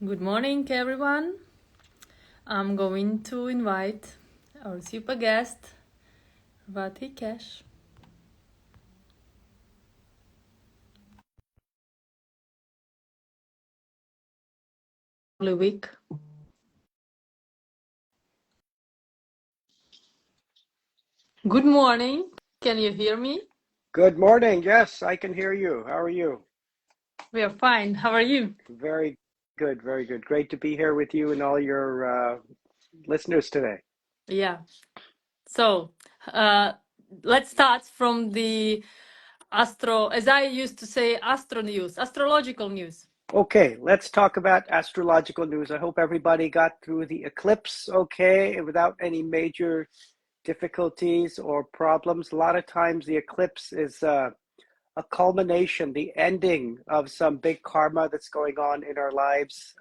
Good morning, everyone. I'm going to invite our super guest, Vati Cash. Week. Good morning. Can you hear me? Good morning. Yes, I can hear you. How are you? We are fine. How are you? Very good, very good. Great to be here with you and all your listeners today. Yeah. So, let's start from the as I used to say, astrological news. Okay, let's talk about astrological news. I hope everybody got through the eclipse okay without any major difficulties or problems. A lot of times the eclipse is a culmination, the ending of some big karma that's going on in our lives,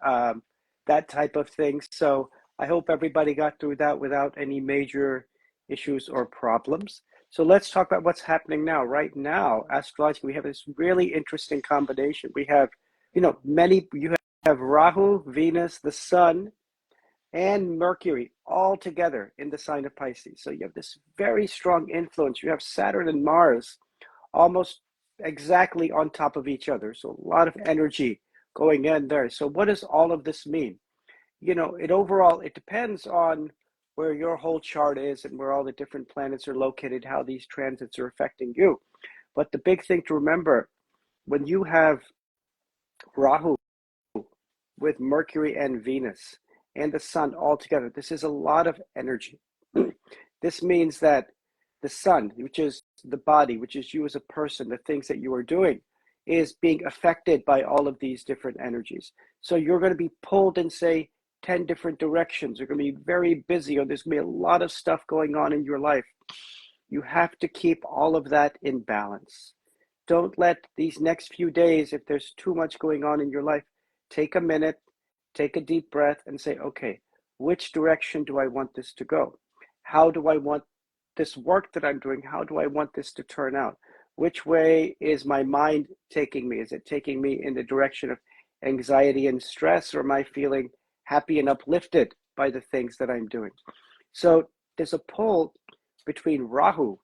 that type of thing. So I hope everybody got through that without any major issues or problems. So let's talk about what's happening now. Right now, astrologically, we have this really interesting combination. We have, you have Rahu, Venus, the Sun, and Mercury all together in the sign of Pisces. So you have this very strong influence. You have Saturn and Mars almost exactly on top of each other. So a lot of energy going in there. So what does all of this mean? It depends on where your whole chart is and where all the different planets are located, how these transits are affecting you. But the big thing to remember, when you have Rahu with Mercury and Venus and the Sun all together, this is a lot of energy. This means that the Sun, which is the body, which is you as a person, the things that you are doing, is being affected by all of these different energies. So you're going to be pulled in, say, 10 different directions. You're going to be very busy, or there's going to be a lot of stuff going on in your life. You have to keep all of that in balance. Don't let these next few days, if there's too much going on in your life, take a minute, take a deep breath, and say, okay, which direction do I want this to go? How do I want this work that I'm doing? How do I want this to turn out? Which way is my mind taking me? Is it taking me in the direction of anxiety and stress, or am I feeling happy and uplifted by the things that I'm doing? So there's a pull between Rahu,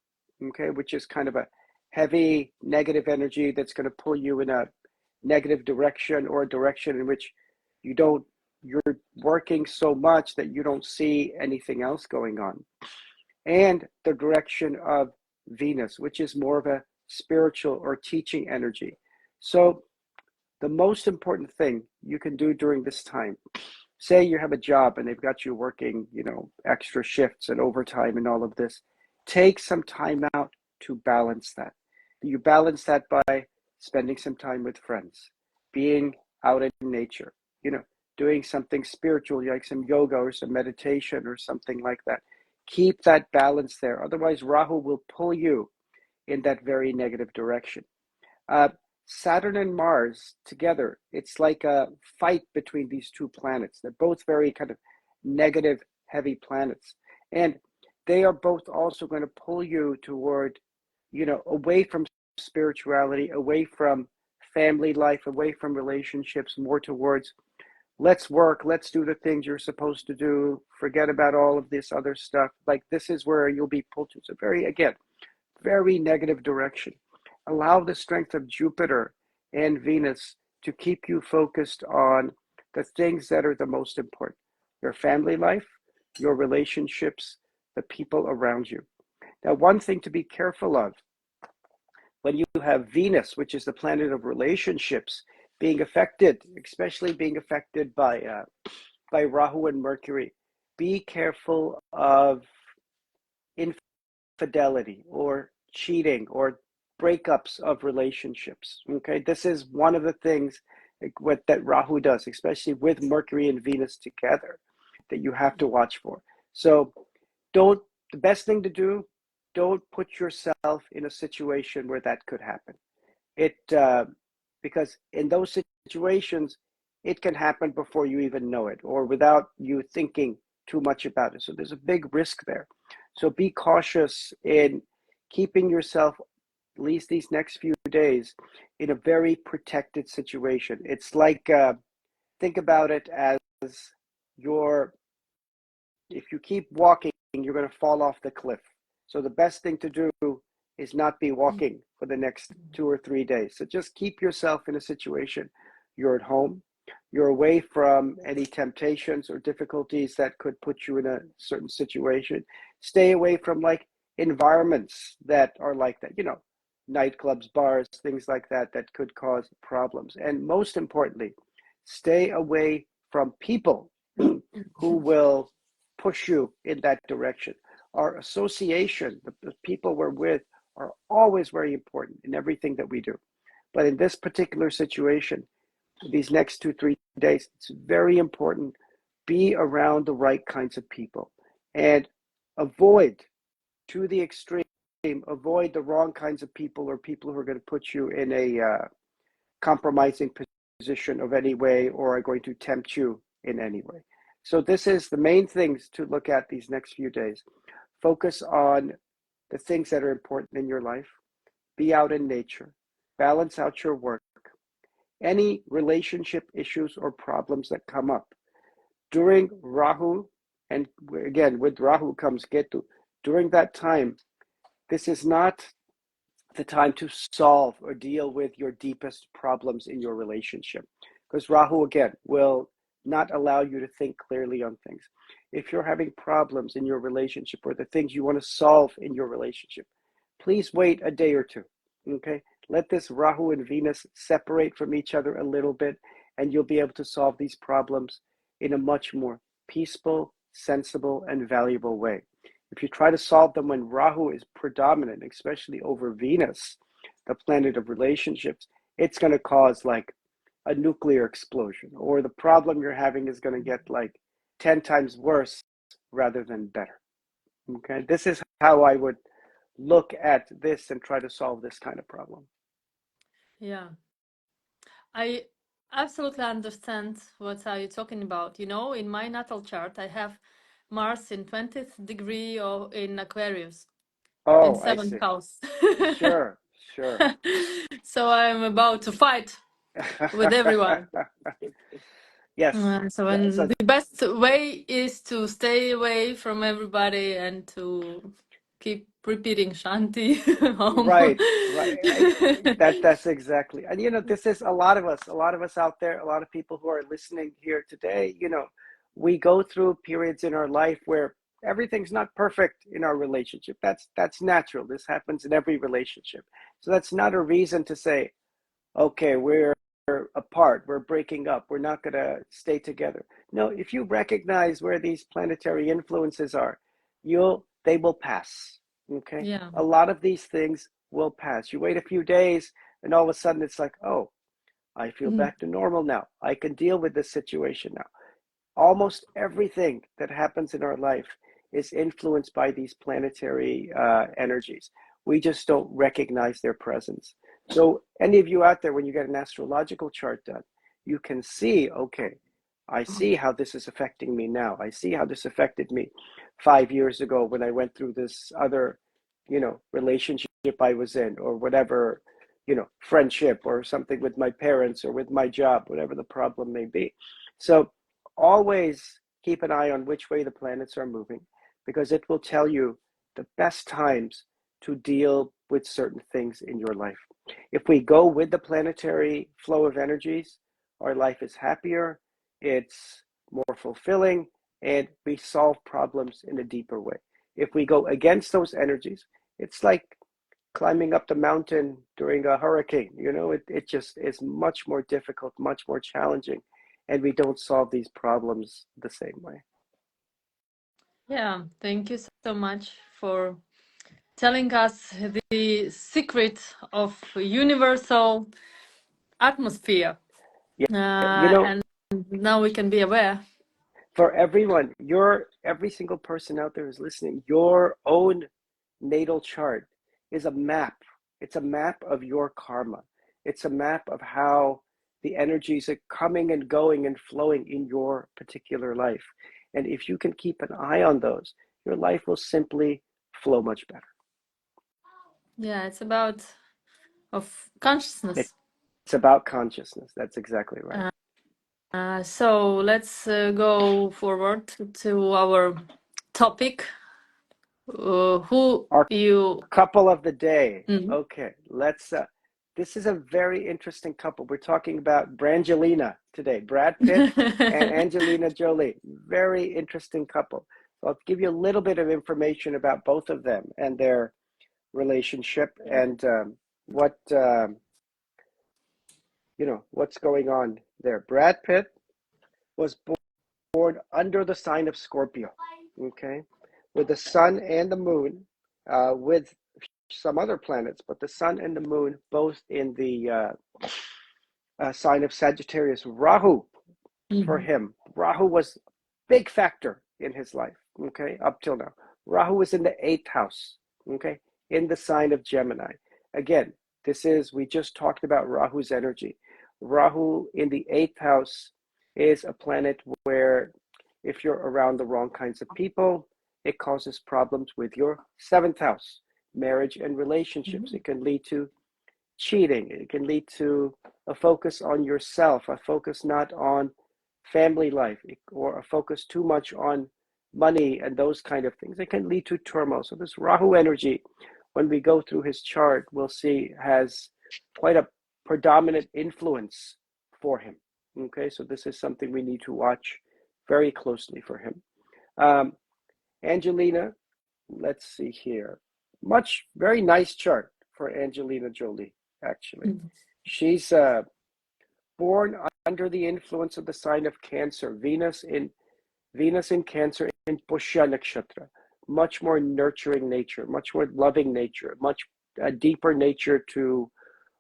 okay, which is kind of a heavy negative energy that's going to pull you in a negative direction, or a direction in which you're working so much that you don't see anything else going on. And the direction of Venus, which is more of a spiritual or teaching energy. So the most important thing you can do during this time, say you have a job and they've got you working, extra shifts and overtime and all of this, take some time out to balance that. You balance that by spending some time with friends, being out in nature, doing something spiritual like some yoga or some meditation or something like that. Keep that balance there. Otherwise, Rahu will pull you in that very negative direction. Uh, Saturn and Mars together, it's like a fight between these two planets. They're both very kind of negative, heavy planets. And they are both also going to pull you toward, away from spirituality, away from family life, away from relationships, more towards let's work, let's do the things you're supposed to do, forget about all of this other stuff. Like this is where you'll be pulled to. It's a very negative direction. Allow the strength of Jupiter and Venus to keep you focused on the things that are the most important: your family life, your relationships, the people around you. Now, one thing to be careful of when you have Venus, which is the planet of relationships, being affected, especially being affected by Rahu and Mercury, be careful of infidelity or cheating or breakups of relationships. Okay, this is one of the things that Rahu does, especially with Mercury and Venus together, that you have to watch for. So don't, the best thing to do, don't put yourself in a situation where that could happen. Because in those situations, it can happen before you even know it, or without you thinking too much about it. So there's a big risk there. So be cautious in keeping yourself, at least these next few days, in a very protected situation. It's like think about it as your, if you keep walking, you're going to fall off the cliff. So the best thing to do is not be walking for the next 2 or 3 days. So just keep yourself in a situation. You're at home, you're away from any temptations or difficulties that could put you in a certain situation. Stay away from like environments that are like that, nightclubs, bars, things like that that could cause problems. And most importantly, stay away from people who will push you in that direction. Our association, the people we're with, are always very important in everything that we do. But in this particular situation, these next 2, 3 days, it's very important. Be around the right kinds of people and avoid, to the extreme, avoid the wrong kinds of people or people who are going to put you in a compromising position of any way or are going to tempt you in any way. So this is the main things to look at these next few days. Focus on the things that are important in your life. Be out in nature. Balance out your work. Any relationship issues or problems that come up during Rahu, and again, with Rahu comes Ketu. During that time, this is not the time to solve or deal with your deepest problems in your relationship. Because Rahu, again, will not allow you to think clearly on things. If you're having problems in your relationship or the things you want to solve in your relationship, please wait a day or two. Okay? Let this Rahu and Venus separate from each other a little bit, and you'll be able to solve these problems in a much more peaceful, sensible, and valuable way. If you try to solve them when Rahu is predominant, especially over Venus, the planet of relationships, it's going to cause like a nuclear explosion, or the problem you're having is going to get like 10 times worse rather than better. Okay, this is how I would look at this and try to solve this kind of problem. Yeah, I absolutely understand what are you talking about. In my natal chart, I have Mars in 20th degree or in Aquarius in Oh, I seventh see. house. Sure, sure. So I'm about to fight with everyone. Yes. So and So the best way is to stay away from everybody and to keep repeating Shanti home. right, right. That's exactly. And this is a lot of us out there, a lot of people who are listening here today, we go through periods in our life where everything's not perfect in our relationship. That's natural. This happens in every relationship. So that's not a reason to say, okay, we're apart, we're breaking up, we're not going to stay together. No, if you recognize where these planetary influences are, they will pass. Okay, Yeah. a lot of these things will pass. You wait a few days and all of a sudden it's like, oh, I feel Mhm. back to normal now, I can deal with this situation now. Almost everything that happens in our life is influenced by these planetary energies. We just don't recognize their presence. So, any of you out there, when you get an astrological chart done, you can see, okay, I see how this is affecting me now. I see how this affected me 5 years ago when I went through this other, relationship I was in, or whatever, friendship or something with my parents or with my job, whatever the problem may be. So, always keep an eye on which way the planets are moving, because it will tell you the best times to deal with certain things in your life. If we go with the planetary flow of energies, our life is happier, it's more fulfilling, and we solve problems in a deeper way. If we go against those energies, it's like climbing up the mountain during a hurricane. It just is much more difficult, much more challenging, and we don't solve these problems the same way. Yeah, thank you so much for telling us the secret of universal atmosphere. Yeah, you know, And now we can be aware. for everyone, every single person out there who's listening, your own natal chart is a map. It's a map of your karma. It's a map of how the energies are coming and going and flowing in your particular life. And if you can keep an eye on those, your life will simply flow much better. Yeah, it's about of consciousness. It's about consciousness. That's exactly right. So let's go forward to our topic. Who Our you? couple of the day. Mm. Okay, let's. This is a very interesting couple. We're talking about Brangelina today, Brad Pitt and Angelina Jolie. Very interesting couple. So I'll give you a little bit of information about both of them and their relationship and what what's going on there. Brad Pitt was born under the sign of Scorpio, okay, with the sun and the moon, with some other planets, but the sun and the moon both in the sign of Sagittarius. Rahu for Mhm. him. Rahu was a big factor in his life, okay, up till now. Rahu was in the eighth house, okay, in the sign of Gemini. Again, we just talked about Rahu's energy. Rahu in the eighth house is a planet where if you're around the wrong kinds of people, it causes problems with your seventh house, marriage and relationships. It can lead to cheating. It can lead to a focus on yourself, a focus not on family life, or a focus too much on money and those kind of things. It can lead to turmoil. So this Rahu energy, when we go through his chart, we'll see has quite a predominant influence for him. Okay, so this is something we need to watch very closely for him. Angelina, let's see here. Very nice chart for Angelina Jolie, actually. Mhm. She's born under the influence of the sign of Cancer, Venus in Cancer in Pushya Nakshatra. Much more nurturing nature, much more loving nature, much deeper nature to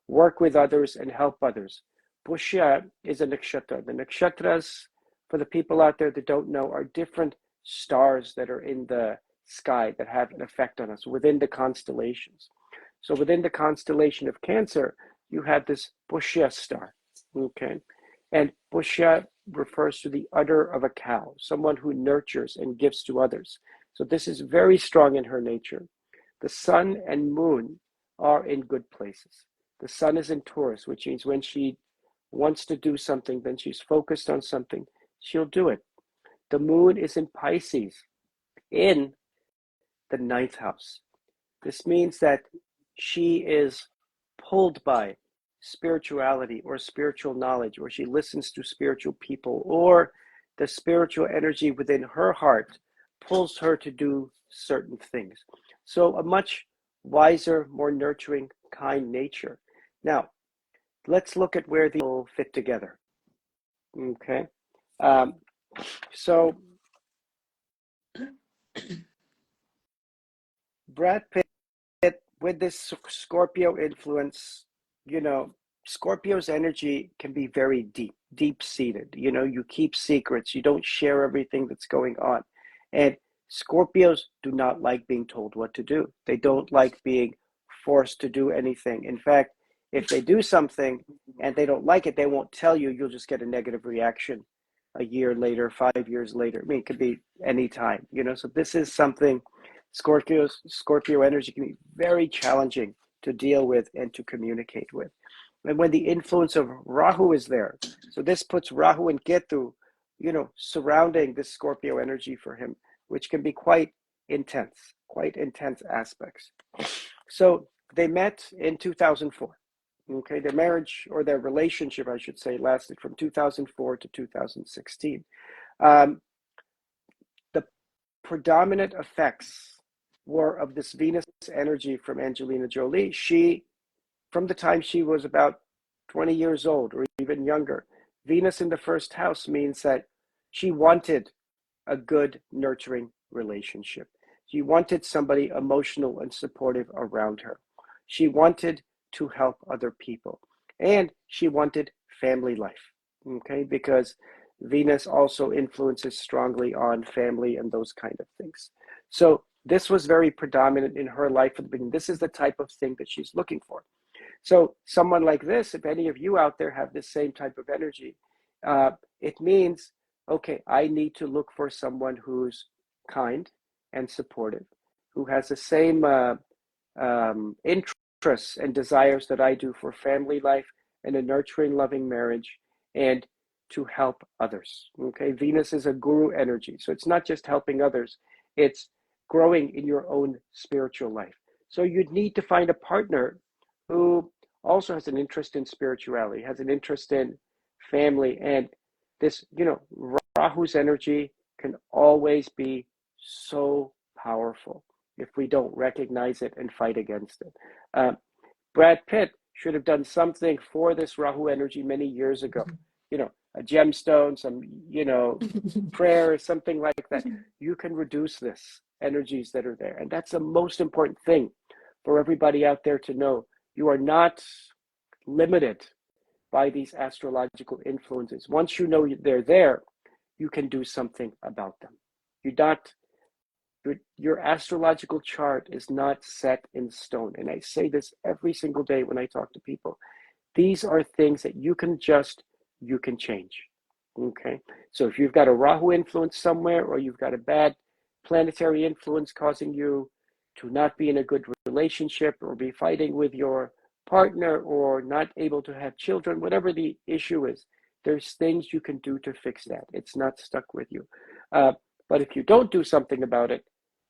work with others and help others. Pushya is a nakshatra. The nakshatras, for the people out there that don't know, are different stars that are in the sky that have an effect on us within the constellations. So within the constellation of Cancer, you have this Pushya star, okay? And Pushya refers to the udder of a cow, someone who nurtures and gives to others. So this is very strong in her nature. The sun and moon are in good places. The sun is in Taurus, which means when she wants to do something, then she's focused on something, she'll do it. The moon is in Pisces, in the ninth house. This means that she is pulled by spirituality or spiritual knowledge, or she listens to spiritual people, or the spiritual energy within her heart pulls her to do certain things. So, a much wiser, more nurturing, kind nature. Now, let's look at where these all fit together. Okay. Um, so, Brad Pitt with this Scorpio influence, you know, Scorpio's energy can be very deep seated. You know, you keep secrets, you don't share everything that's going on. And Scorpios do not like being told what to do. They don't like being forced to do anything. In fact, if they do something and they don't like it, they won't tell you. You'll just get a negative reaction a year later, 5 years later. I mean, it could be any time, you know. So this is something Scorpio energy can be very challenging to deal with and to communicate with. And when the influence of Rahu is there, so this puts Rahu and Ketu, you know, surrounding this Scorpio energy for him, which can be quite intense aspects. So they met in 2004. Okay, their marriage or their relationship, I should say, lasted from 2004 to 2016. Um, the predominant effects were of this Venus energy from Angelina Jolie. From the time she was about 20 years old or even younger, Venus in the first house means that she wanted a good, nurturing relationship. She wanted somebody emotional and supportive around her. She wanted to help other people. And she wanted family life, okay? Because Venus also influences strongly on family and those kind of things. So this was very predominant in her life at the beginning. This is the type of thing that she's looking for. So someone like this, if any of you out there have this same type of energy, it means, okay, I need to look for someone who's kind and supportive, who has the same interests and desires that I do for family life and a nurturing, loving marriage, and to help others. Okay, Venus is a guru energy, so it's not just helping others, it's growing in your own spiritual life. So you'd need to find a partner who also has an interest in spirituality, has an interest in family, and this, Rahu's energy can always be so powerful if we don't recognize it and fight against it. Brad Pitt should have done something for this Rahu energy many years ago. A gemstone, some, prayer, something like that. You can reduce this energies that are there. And that's the most important thing for everybody out there to know. You are not limited by these astrological influences. Once you know they're there, you can do something about them. Your astrological chart is not set in stone. And I say this every single day when I talk to people. These are things that you can change. Okay? So if you've got a Rahu influence somewhere, or you've got a bad planetary influence causing you to not be in a good relationship, or be fighting with your partner, or not able to have children, whatever the issue is, there's things you can do to fix that. It's not stuck with you. But if you don't do something about it,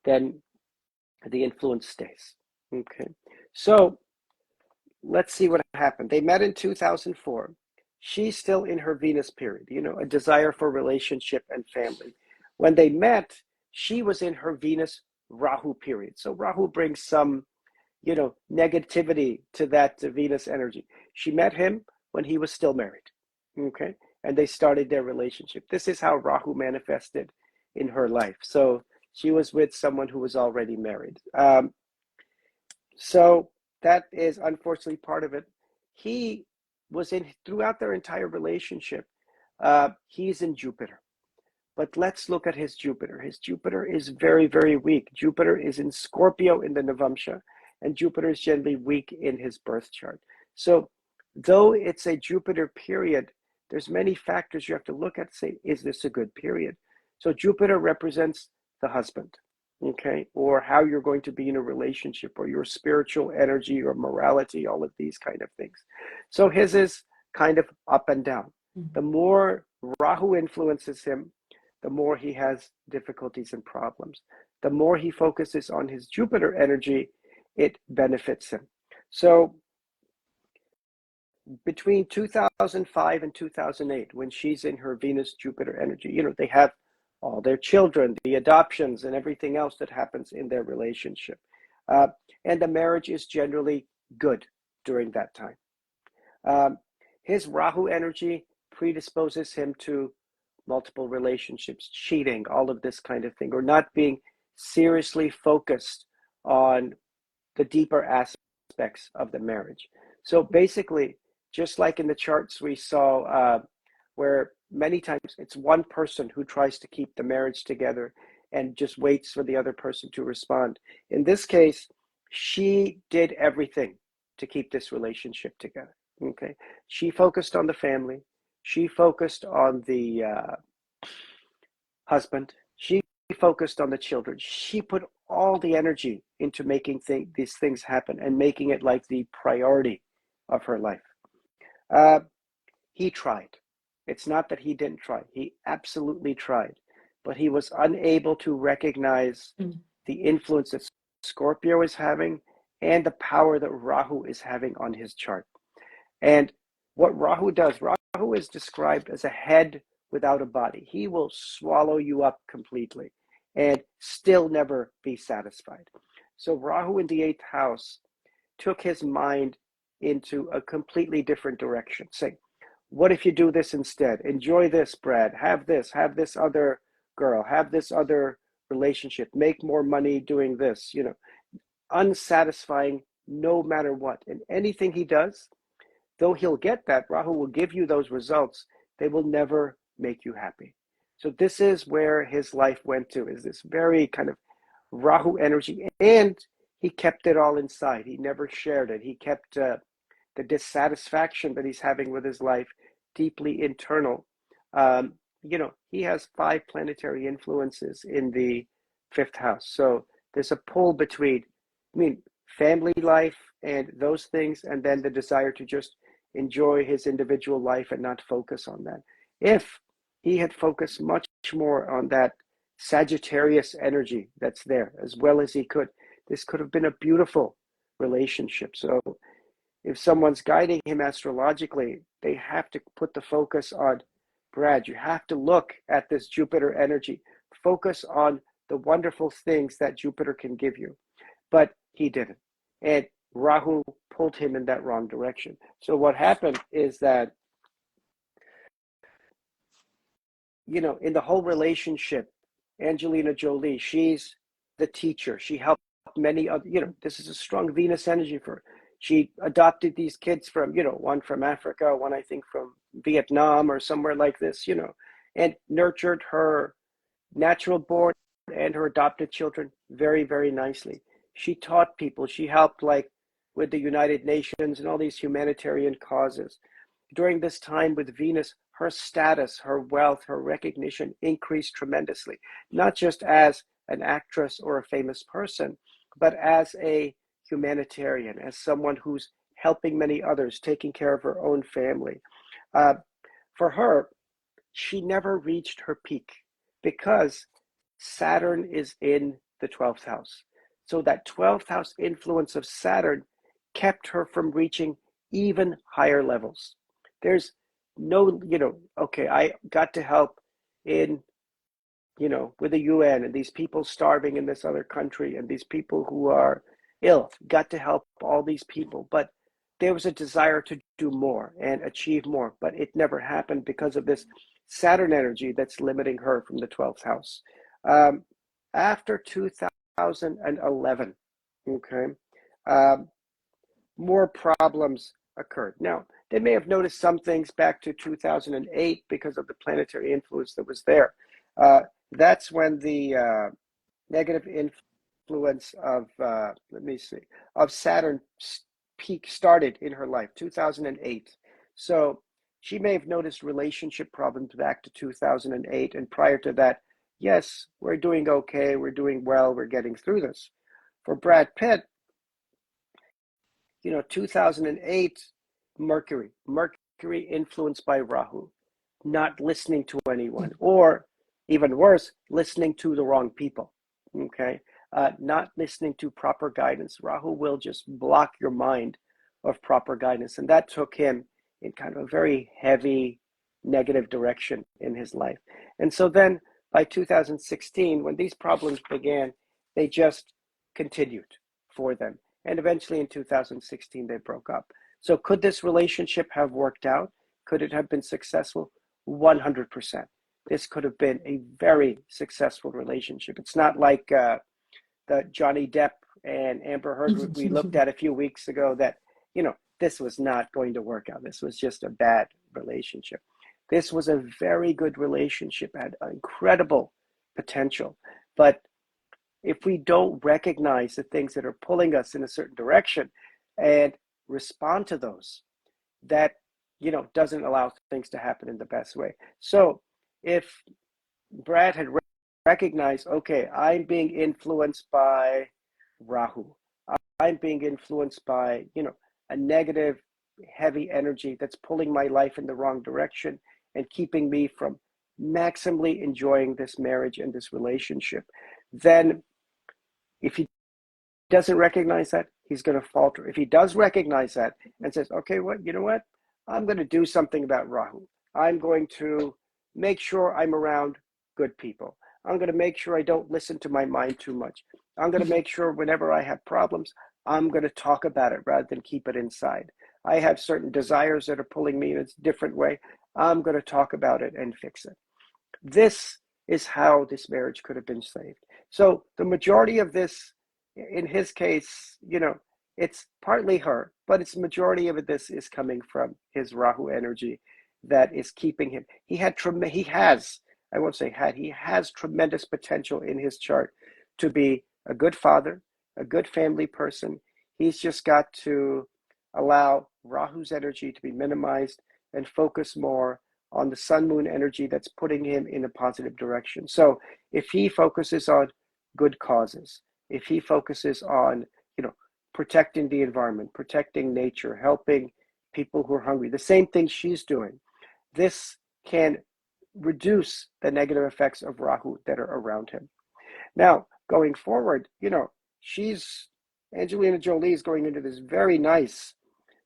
then the influence stays. Okay. So let's see what happened. They met in 2004. She's still in her Venus period, a desire for relationship and family. When they met, she was in her Venus Rahu period. So Rahu brings some, negativity to that Venus energy. She met him when he was still married. Okay. And they started their relationship. This is how Rahu manifested in her life. So she was with someone who was already married. So that is unfortunately part of it. He was throughout their entire relationship. He's in Jupiter. But let's look at his Jupiter. His Jupiter is very, very weak. Jupiter is in Scorpio in the Navamsha, and Jupiter is generally weak in his birth chart. So though it's a Jupiter period, there's many factors you have to look at to say, is this a good period? So Jupiter represents the husband, okay, or how you're going to be in a relationship, or your spiritual energy or morality, all of these kind of things. So his is kind of up and down. The more Rahu influences him, the more he has difficulties and problems. The more he focuses on his Jupiter energy, it benefits him. So between 2005 and 2008, when she's in her Venus Jupiter energy, they have all their children, the adoptions, and everything else that happens in their relationship. And the marriage is generally good during that time. His Rahu energy predisposes him to multiple relationships, cheating, all of this kind of thing, or not being seriously focused on the deeper aspects of the marriage. So basically, just like in the charts we saw, where many times it's one person who tries to keep the marriage together and just waits for the other person to respond. In this case, she did everything to keep this relationship together. Okay, she focused on the family. She focused on the husband. She focused on the children. She put all the energy into making these things happen and making it like the priority of her life. He tried. It's not that he didn't try. He absolutely tried. But he was unable to recognize the influence that Scorpio is having and the power that Rahu is having on his chart. And what Rahu does, Rahu is described as a head without a body. He will swallow you up completely and still never be satisfied. So Rahu in the 8th house took his mind into a completely different direction, saying, what if you do this instead? Enjoy this, Brad. Have this other girl, have this other relationship, make more money doing this, unsatisfying no matter what. And anything he does, though he'll get that, Rahu will give you those results, they will never make you happy. So this is where his life went to, is this very kind of Rahu energy. And he kept it all inside. He never shared it. He kept the dissatisfaction that he's having with his life deeply internal. He has 5 planetary influences in the 5th house. So there's a pull between, family life and those things, and then the desire to just enjoy his individual life and not focus on that. If he had focused much more on that Sagittarius energy that's there as well as he could, this could have been a beautiful relationship. So if someone's guiding him astrologically, they have to put the focus on, Brad, you have to look at this Jupiter energy. Focus on the wonderful things that Jupiter can give you. But he didn't. And Rahu pulled him in that wrong direction. So what happened is that, in the whole relationship, Angelina Jolie, she's the teacher. She helped many other, this is a strong Venus energy for her. She adopted these kids from, one from Africa, one I think from Vietnam or somewhere like this, and nurtured her natural born and her adopted children very, very nicely. She taught people, she helped like with the United Nations and all these humanitarian causes. During this time with Venus, her status, her wealth, her recognition increased tremendously, not just as an actress or a famous person, but as a humanitarian, as someone who's helping many others, taking care of her own family. For her, she never reached her peak because Saturn is in the 12th house. So that 12th house influence of Saturn kept her from reaching even higher levels. There's no, okay, I got to help in, with the UN and these people starving in this other country and these people who are ill, got to help all these people. But there was a desire to do more and achieve more, but it never happened because of this Saturn energy that's limiting her from the 12th house. After 2011, okay, more problems occurred. Now, they may have noticed some things back to 2008 because of the planetary influence that was there. That's when the negative influence of, of Saturn peak started in her life, 2008. So she may have noticed relationship problems back to 2008. And prior to that, yes, we're doing okay, we're doing well, we're getting through this. For Brad Pitt, 2008, Mercury influenced by Rahu, not listening to anyone, or even worse, listening to the wrong people, okay? Not listening to proper guidance. Rahu will just block your mind of proper guidance. And that took him in kind of a very heavy negative direction in his life. And so then by 2016, when these problems began, they just continued for them. And eventually in 2016, they broke up. So could this relationship have worked out? Could it have been successful? 100%. This could have been a very successful relationship. It's not like the Johnny Depp and Amber Heard we looked at a few weeks ago that, this was not going to work out. This was just a bad relationship. This was a very good relationship, had incredible potential. But if we don't recognize the things that are pulling us in a certain direction and respond to those, that, doesn't allow things to happen in the best way. So if Brad had recognized, okay, I'm being influenced by Rahu, I'm being influenced by, a negative, heavy energy that's pulling my life in the wrong direction and keeping me from maximally enjoying this marriage and this relationship, then if he doesn't recognize that, he's going to falter. If he does recognize that and says, okay, you know what? I'm going to do something about Rahu. I'm going to make sure I'm around good people. I'm going to make sure I don't listen to my mind too much. I'm going to make sure whenever I have problems, I'm going to talk about it rather than keep it inside. I have certain desires that are pulling me in a different way. I'm going to talk about it and fix it. This is how this marriage could have been saved. So the majority of this, in his case, it's partly her, but it's majority of this is coming from his Rahu energy that is keeping him. He has, I won't say had, he has tremendous potential in his chart to be a good father, a good family person. He's just got to allow Rahu's energy to be minimized and focus more on the sun moon energy that's putting him in a positive direction. So if he focuses on good causes, if he focuses on, protecting the environment, protecting nature, helping people who are hungry, the same thing she's doing, this can reduce the negative effects of Rahu that are around him. Now, going forward, Angelina Jolie is going into this very nice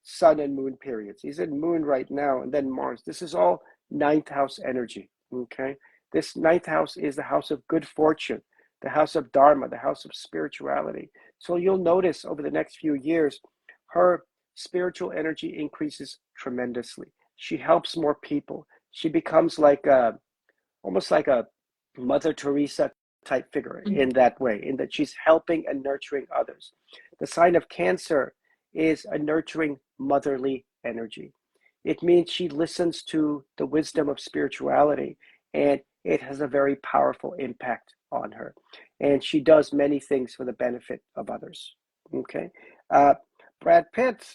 sun and moon periods. He's in moon right now, and then Mars. This is all ninth house energy. Okay. This ninth house is the house of good fortune, the house of Dharma, the house of spirituality. So you'll notice over the next few years, her spiritual energy increases tremendously. She helps more people. She becomes almost like a Mother Teresa type figure in that way, in that she's helping and nurturing others. The sign of Cancer is a nurturing motherly energy. It means she listens to the wisdom of spirituality, and it has a very powerful impact on her. And she does many things for the benefit of others. Okay. Brad Pitt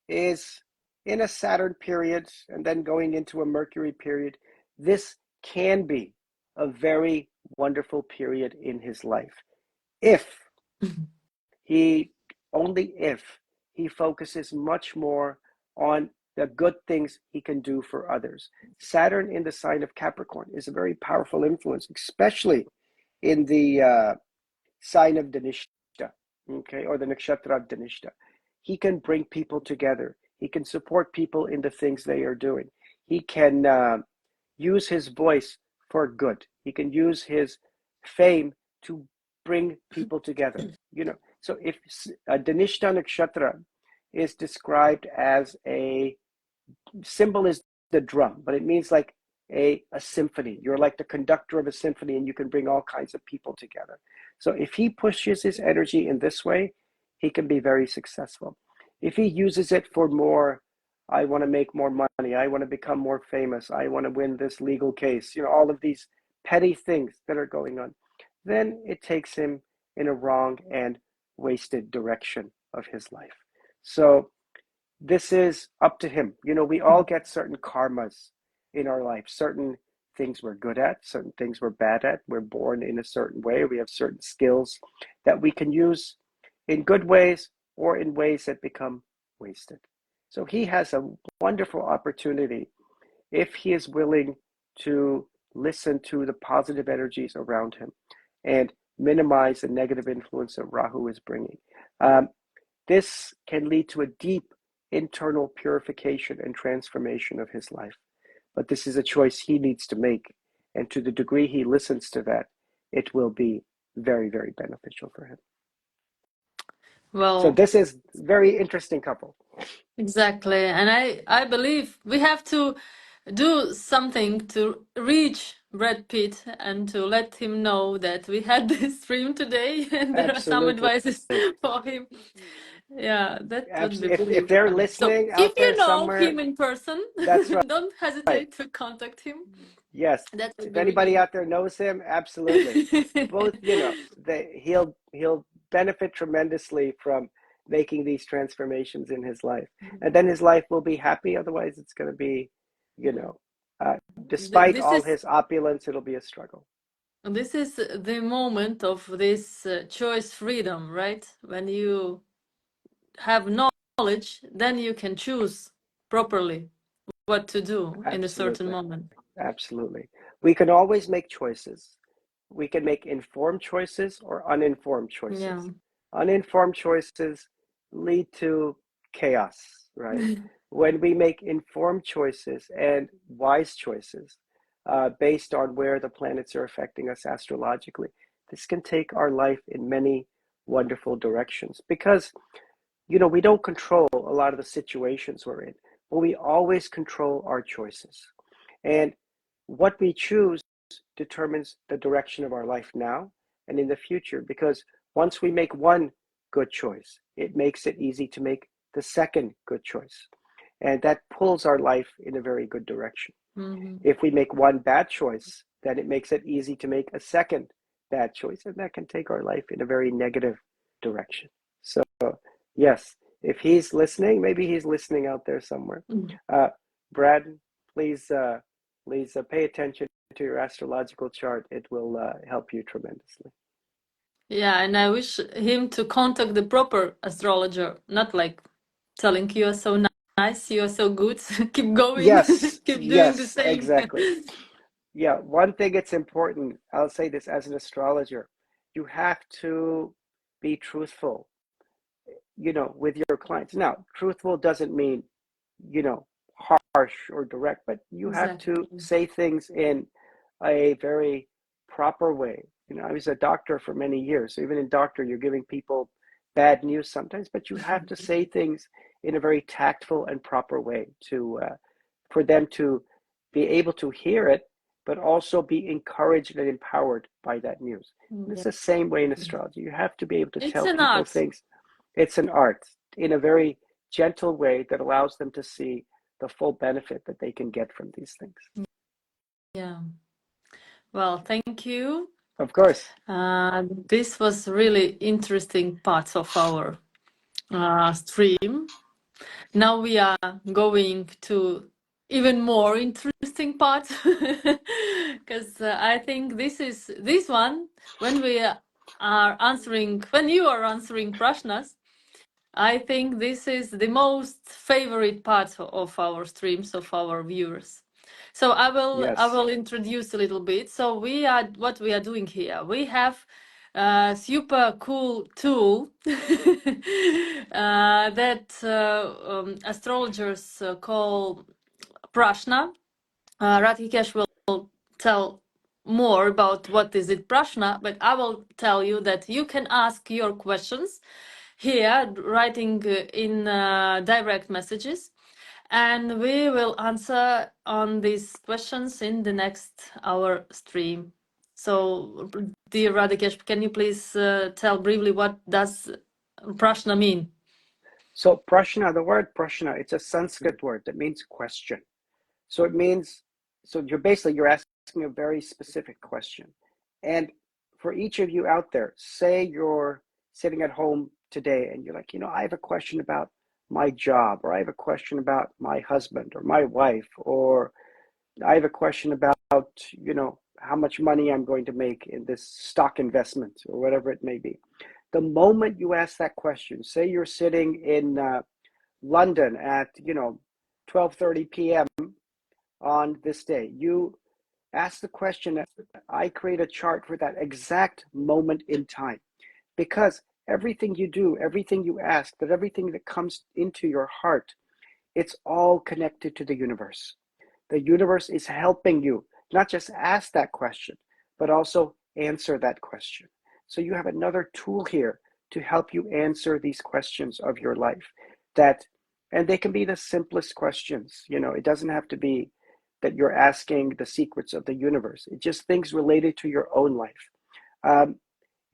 is in a Saturn period and then going into a Mercury period. This can be a very wonderful period in his life if he only if he focuses much more on the good things he can do for others. Saturn in the sign of Capricorn is a very powerful influence, especially in the sign of Dhanishta, okay, or the nakshatra of Dhanishta. He can bring people together. He can support people in the things they are doing. He can use his voice for good. He can use his fame to bring people together. So if Dhanishta nakshatra is described as a symbol is the drum, but it means like a symphony. You're like the conductor of a symphony, and you can bring all kinds of people together. So if he pushes his energy in this way, he can be very successful. If he uses it for more, I want to make more money, I want to become more famous, I want to win this legal case, all of these petty things that are going on, then it takes him in a wrong and wasted direction of his life. So this is up to him. We all get certain karmas in our life, certain things we're good at, certain things we're bad at. We're born in a certain way. We have certain skills that we can use in good ways or in ways that become wasted. So he has a wonderful opportunity if he is willing to listen to the positive energies around him and minimize the negative influence that Rahu is bringing. This can lead to a deep internal purification and transformation of his life. But this is a choice he needs to make. And to the degree he listens to that, it will be very, very beneficial for him. So Well, this is very interesting couple. exactly. And I believe we have to do something to reach Brad Pitt and to let him know that we had this stream today and there are some Absolutely. advices for him. Yeah, that would be If really they're fun. So listening if out there you know somewhere, him in person, that's don't right. hesitate to contact him. Yes. That would If be anybody really out there knows him, absolutely. Both, he'll benefit tremendously from making these transformations in his life. And then his life will be happy. Otherwise, it's going to be, you know, despite this all is his opulence, it'll be a struggle. the moment of this choice freedom, right? When you have knowledge, then you can choose properly what to do in a certain Absolutely. moment. Absolutely. We can always make choices. We can make informed choices or uninformed Yeah. choices. Uninformed choices lead to chaos, right? When we make informed choices and wise choices based on where the planets are affecting us astrologically, this can take our life in many wonderful directions because, we don't control a lot of the situations we're in, but we always control our choices. And what we choose determines the direction of our life now and in the future, because once we make one good choice, it makes it easy to make the second good choice. And that pulls our life in a very good direction. Mm-hmm. If we make one bad choice, then it makes it easy to make a second bad choice, and that can take our life in a very negative direction. So, yes, if he's listening, maybe he's listening out there somewhere. Brad, please, pay attention to your astrological chart. It will help you tremendously. Yeah, and I wish him to contact the proper astrologer, not like telling you are so nice, you are so good, keep going, Yes, keep doing the yes, same. exactly. Yeah, one thing it's important, I'll say this as an astrologer, you have to be truthful, with your clients. Now, truthful doesn't mean, you know, harsh or direct, but you have to Exactly. say things in a very proper way. I was a doctor for many years. So even in doctor, you're giving people bad news sometimes, but you have to say things in a very tactful and proper way to for them to be able to hear it, but also be encouraged and empowered by that news. And it's Yeah. the same way in astrology. You have to be able to It's tell an people art. things. It's an art in a very gentle way that allows them to see the full benefit that they can get from these things. Yeah. Well, thank you. Of course. This was really interesting parts of our stream. Now we are going to even more interesting part because I think this one when when you are answering prashnas, I think this is the most favorite part of our streams of our viewers. So I Yes. will introduce a little bit. So what we are doing here. We have a super cool tool that astrologers call prashna. Ratikesh will tell more about what is it prashna, but I will tell you that you can ask your questions here, writing in direct messages, and we will answer on these questions in the next hour stream. So, dear Radikesh, can you please tell briefly what does prashna mean? So prashna, the word prashna, it's a Sanskrit word that means question. So it means, so you're asking a very specific question. And for each of you out there, say you're sitting at home today and you're like, I have a question about my job, or I have a question about my husband or my wife, or I have a question about, how much money I'm going to make in this stock investment or whatever it may be. The moment you ask that question, say you're sitting in London at, 12:30 p.m. on this day, you ask the question, I create a chart for that exact moment in time. Because everything you do, everything you ask, that everything that comes into your heart, it's all connected to the universe. The universe is helping you not just ask that question, but also answer that question. So you have another tool here to help you answer these questions of your life that, and they can be the simplest questions. It doesn't have to be that you're asking the secrets of the universe. It's just things related to your own life. Um,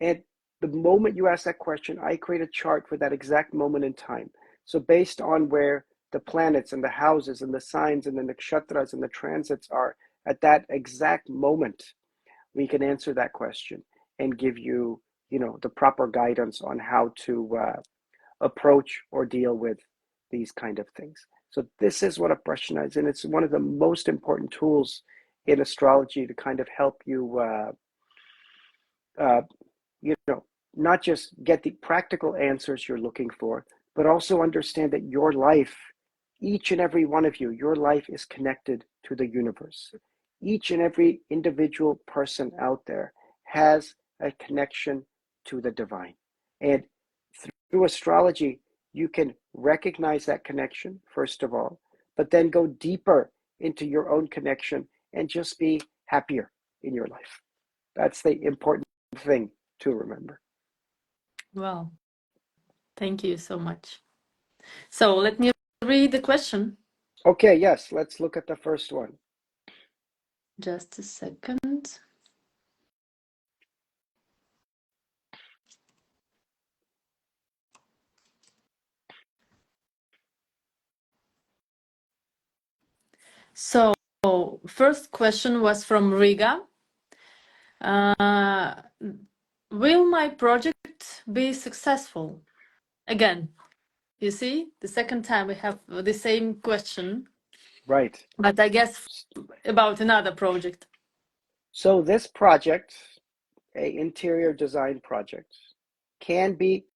and the moment you ask that question, I create a chart for that exact moment in time. So based on where the planets and the houses and the signs and the nakshatras and the transits are at that exact moment, we can answer that question and give you, the proper guidance on how to approach or deal with these kind of things. So this is what a prashna is, and it's one of the most important tools in astrology to kind of help you uh, you know, not just get the practical answers you're looking for, but also understand that your life, each and every one of you, your life is connected to the universe. Each and every individual person out there has a connection to the divine. And through astrology, you can recognize that connection, first of all, but then go deeper into your own connection and just be happier in your life. That's the important thing to remember. Well, thank you so much. So let me read the question. Okay, yes, let's look at the first one. Just a second. So, first question was from Riga. Will my project be successful? Again, you see, the second time we have the same question, Right. but I guess about another project. So this project, a interior design project, can be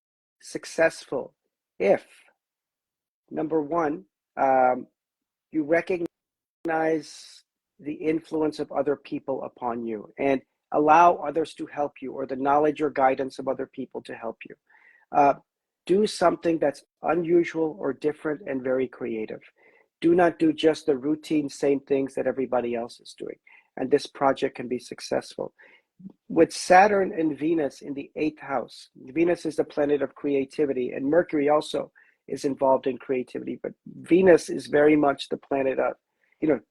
successful if, number one, you recognize the influence of other people upon you, and allow others to help you, or the knowledge or guidance of other people to help you. Uh, do something that's unusual or different and very creative. Do not do just the routine same things that everybody else is doing. And this project can be successful. With Saturn and Venus in the eighth house, Venus is the planet of creativity, and Mercury also is involved in creativity. But Venus is very much the planet of,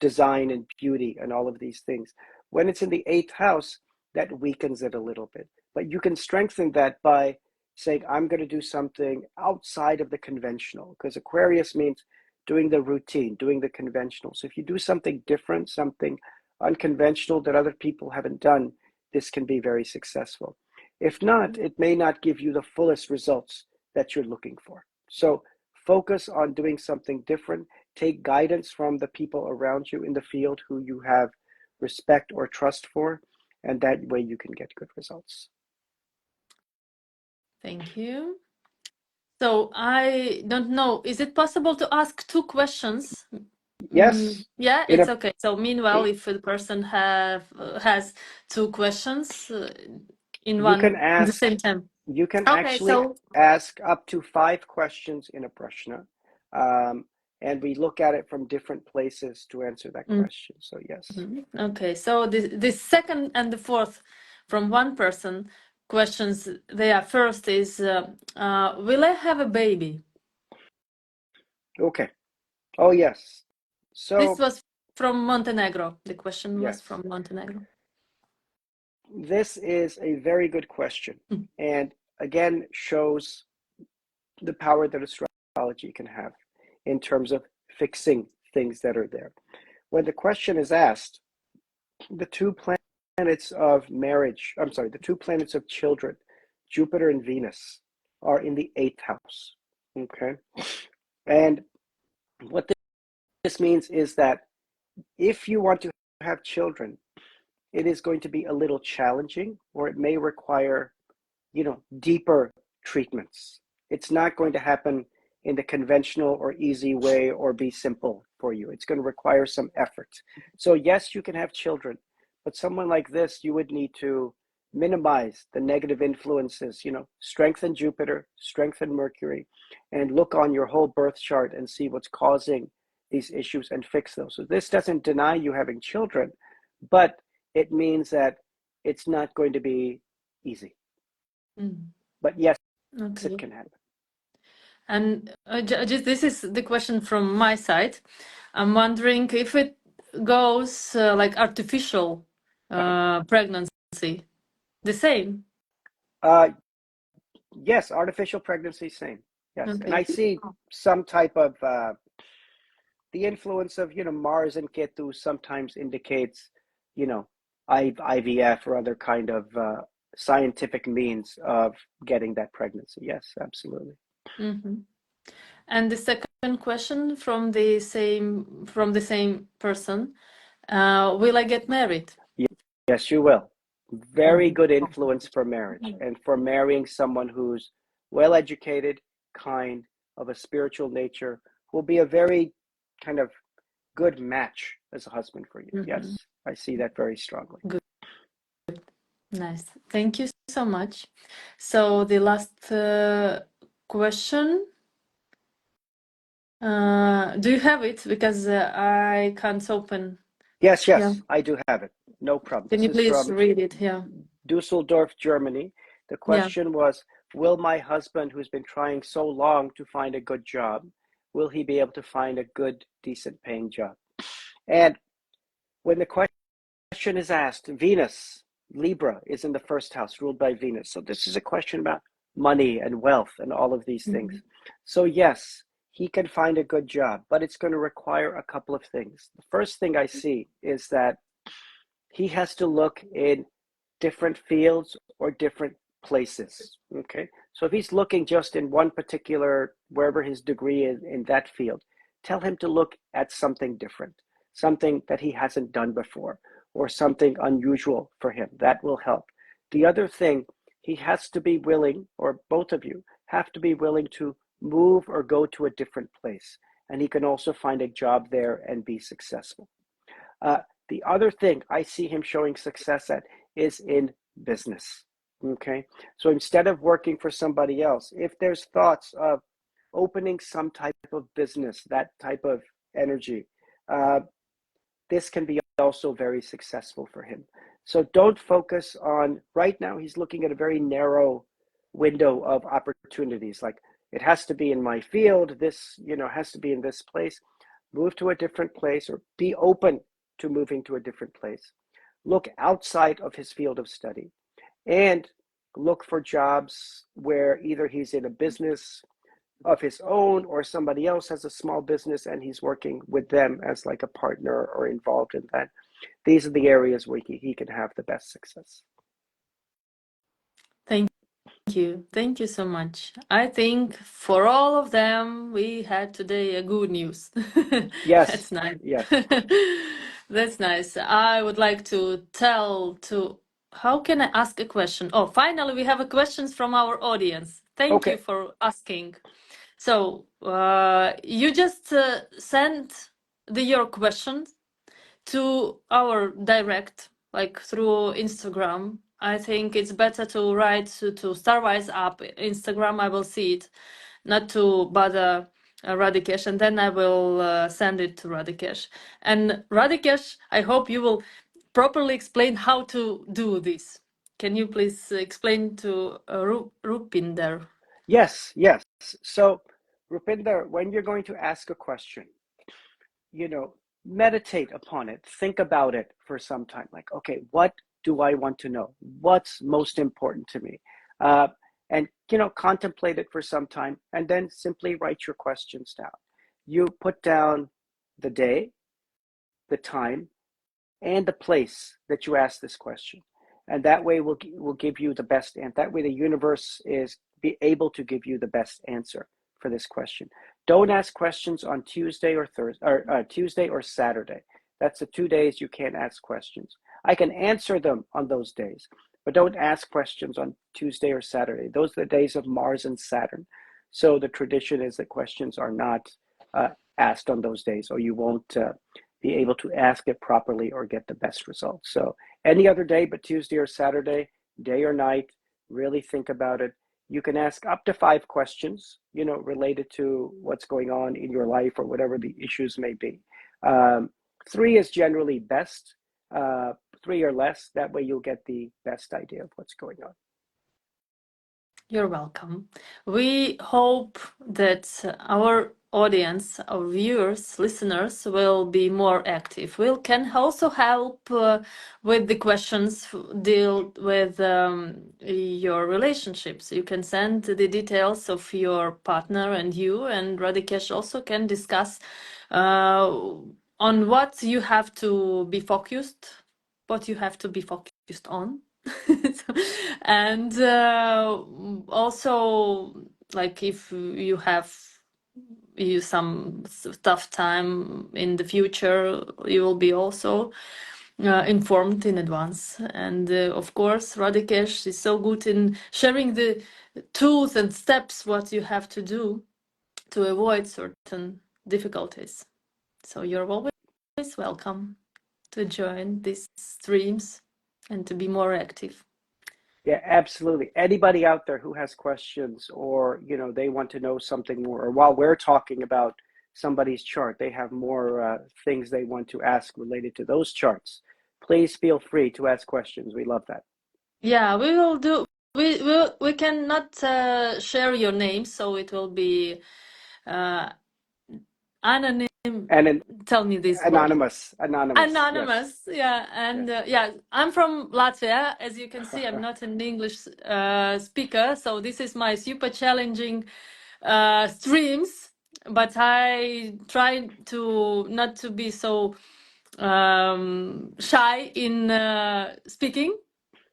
design and beauty and all of these things. When it's in the eighth house, that weakens it a little bit. But you can strengthen that by saying, I'm going to do something outside of the conventional, because Aquarius means doing the routine, doing the conventional. So if you do something different, something unconventional that other people haven't done, this can be very successful. If not, it may not give you the fullest results that you're looking for. So focus on doing something different. Take guidance from the people around you in the field who you have respect or trust for, and that way you can get good results. Thank you. So I don't know, is it possible to ask 2 questions? Yes. Yeah, it's okay. So meanwhile, if the person has 2 questions in the same time. You can Okay, actually so ask up to 5 questions in a prashna, and we look at it from different places to answer that question. So yes. Okay, so the second and the fourth from one person questions they are first is will I have a baby? Okay. Oh yes. So this was from Montenegro. The question was yes, from Montenegro. This is a very good question, and again shows the power that astrology can have in terms of fixing things that are there. When the question is asked, the 2 planets of marriage, the 2 planets of children, Jupiter and Venus, are in the 8th house. Okay. And what this means is that if you want to have children, it is going to be a little challenging, or it may require, deeper treatments. It's not going to happen in the conventional or easy way or be simple for you. It's going to require some effort. So yes, you can have children, but someone like this, you would need to minimize the negative influences, strengthen Jupiter, strengthen Mercury, and look on your whole birth chart and see what's causing these issues and fix those. So this doesn't deny you having children, but it means that it's not going to be easy. But yes, Okay. it can happen. And just this is the question from my side. I'm wondering if it goes like artificial pregnancy, the same. Yes, artificial pregnancy, same. Yes, Okay. and I see some type of the influence of Mars and Ketu sometimes indicates IVF or other kind of scientific means of getting that pregnancy. Yes, absolutely. And the second question from the same person, will I get married? Yes, you will. Very good influence for marriage, and for marrying someone who's well educated, kind, of a spiritual nature, who will be a very kind of good match as a husband for you. Yes, I see that very strongly. Good. Nice. Thank you so much. So the last question. Do you have it? Because I can't open. Yes, Yeah. I do have it. No problem. Can This you is please from read it? Yeah. Dusseldorf, Germany. The question was, will my husband, who's been trying so long to find a good job, will he be able to find a good, decent paying job? And when the question is asked, Venus, Libra, is in the first house, ruled by Venus. So this is a question about money and wealth and all of these things. So yes, he can find a good job, but it's going to require a couple of things. The first thing I see is that he has to look in different fields or different places. Okay. So if he's looking just in one particular, wherever his degree is in that field, tell him to look at something different, something that he hasn't done before, or something unusual for him. That will help. The other thing, he has to be willing, or both of you have to be willing to move or go to a different place. And he can also find a job there and be successful. The other thing I see him showing success at is in business. Okay. So instead of working for somebody else, if there's thoughts of opening some type of business, that type of energy, this can be also very successful for him. So don't focus on, right now, he's looking at a very narrow window of opportunities. Like, it has to be in my field, this, has to be in this place. Move to a different place, or be open to moving to a different place. Look outside of his field of study and look for jobs where either he's in a business of his own or somebody else has a small business and he's working with them as like a partner or involved in that. These are the areas where he can have the best success. Thank you. Thank you so much. I think for all of them, we had today a good news. Yes, That's nice. yes. That's nice. I would like to how can I ask a question? Oh, finally, we have a questions from our audience. Thank you Okay. for asking. So, you just sent your questions to our direct, like through Instagram. I think it's better to write to Starwise app Instagram. I will see it, not to bother Radikesh, and then I will send it to Radikesh. And Radikesh, I hope you will properly explain how to do this. Can you please explain to Rupinder? Yes, yes. So, Rupinder, when you're going to ask a question, meditate upon it, think about it for some time. Like, okay, what do I want to know? What's most important to me? And, contemplate it for some time and then simply write your questions down. You put down the day, the time, and the place that you ask this question. And that way will give you the best, and that way the universe is be able to give you the best answer for this question. Don't ask questions on Tuesday or Thursday, or Tuesday or Saturday. That's the 2 days you can't ask questions. I can answer them on those days, but don't ask questions on Tuesday or Saturday. Those are the days of Mars and Saturn. So the tradition is that questions are not asked on those days, or you won't be able to ask it properly or get the best results. So any other day but Tuesday or Saturday, day or night, really think about it. You can ask up to 5 questions, related to what's going on in your life or whatever the issues may be. 3 is generally best. 3 or less, that way you'll get the best idea of what's going on. You're welcome. We hope that our audience, our viewers, listeners will be more active. We can also help with the questions, deal with your relationships. You can send the details of your partner and you, and Radikesh also can discuss on what you have to be focused, on. And also, like, if you have some tough time in the future, you will be also informed in advance. And of course, Radikesh is so good in sharing the tools and steps what you have to do to avoid certain difficulties. So you're always welcome to join these streams and to be more active. Yeah, absolutely. Anybody out there who has questions, or they want to know something more, or while we're talking about somebody's chart, they have more things they want to ask related to those charts, please feel free to ask questions. We love that. Yeah, we will do. We cannot share your name, so it will be uh, anonym. And Tell me this word. anonymous, yes. Anonymous, yeah, and Yes. yeah, I'm from Latvia. As you can see, I'm not an English speaker, so this is my super challenging streams. But I try to not to be so shy in speaking.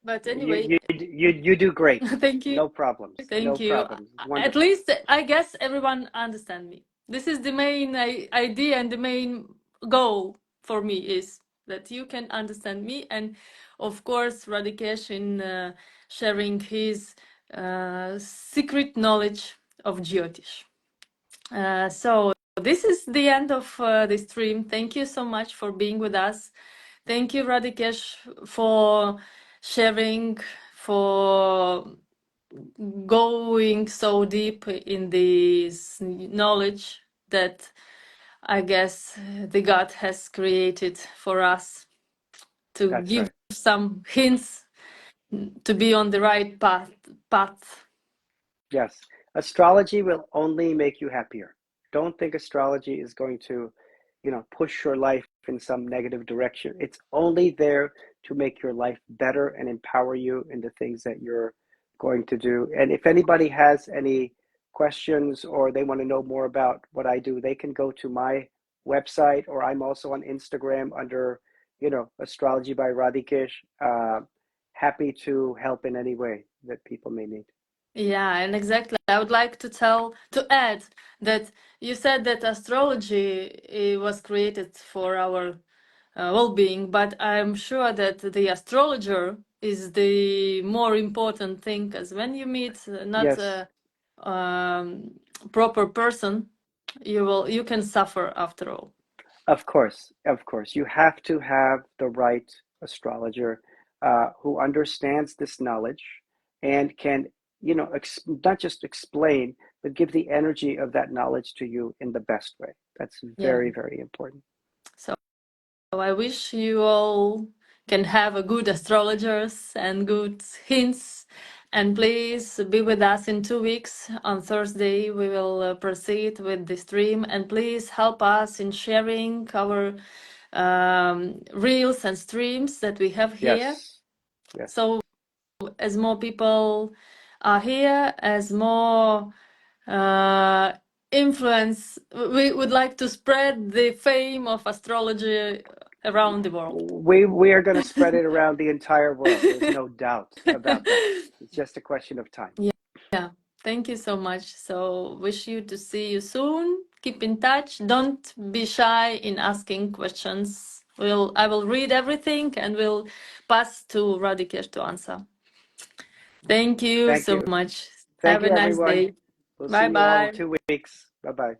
But anyway, You do great. thank you. No problems. No Thank you. problems. At Wonderful. least I guess everyone understand me. This is the main idea and the main goal for me is that you can understand me, and of course Radikesh in sharing his secret knowledge of Jyotish. So this is the end of the stream. Thank you so much for being with us. Thank you, Radikesh, for sharing, for going so deep in this knowledge that I guess the God has created for us to That's give right. some hints to be on the right path. Yes. Astrology will only make you happier. Don't think astrology is going to, push your life in some negative direction. It's only there to make your life better and empower you in the things that you're going to do. And if anybody has any questions or they want to know more about what I do, they can go to my website, or I'm also on Instagram under, Astrology by Radikesh. Happy to help in any way that people may need. Yeah, and exactly. I would like to add that you said that astrology was created for our well-being, but I'm sure that the astrologer is the more important thing, because when you meet not Yes, a proper person, you can suffer after all. of course, of course. You have to have the right astrologer who understands this knowledge and can, not just explain, but give the energy of that knowledge to you in the best way. That's Yeah. very, very important. So I wish you all can have a good astrologers and good hints. And please be with us in 2 weeks. On Thursday, we will proceed with the stream. And please help us in sharing our reels and streams that we have here. Yes, yes. So as more people are here, as more influence, we would like to spread the fame of astrology around the world. We are going to spread it around the entire world. There's no doubt about that. It's just a question of time. Yeah, thank you so much. So wish you to see you soon. Keep in touch. Don't be shy in asking questions. I will read everything and will pass to Radikesh to answer. Thank you Thank so you. much. Thank Have you, a nice everyone. day. We'll see Bye you all in bye. 2 weeks. Bye bye.